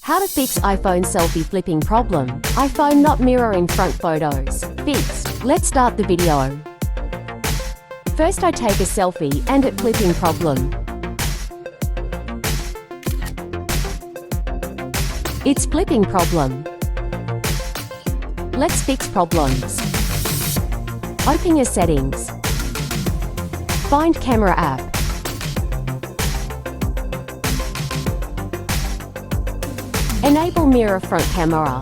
How to fix iPhone selfie flipping problem. iPhone not mirroring front photos. Fixed. Let's start the video. First I take a selfie and it flipping problem. It's flipping problem. Let's fix problems. Open your settings. Find camera app. Enable mirror front camera.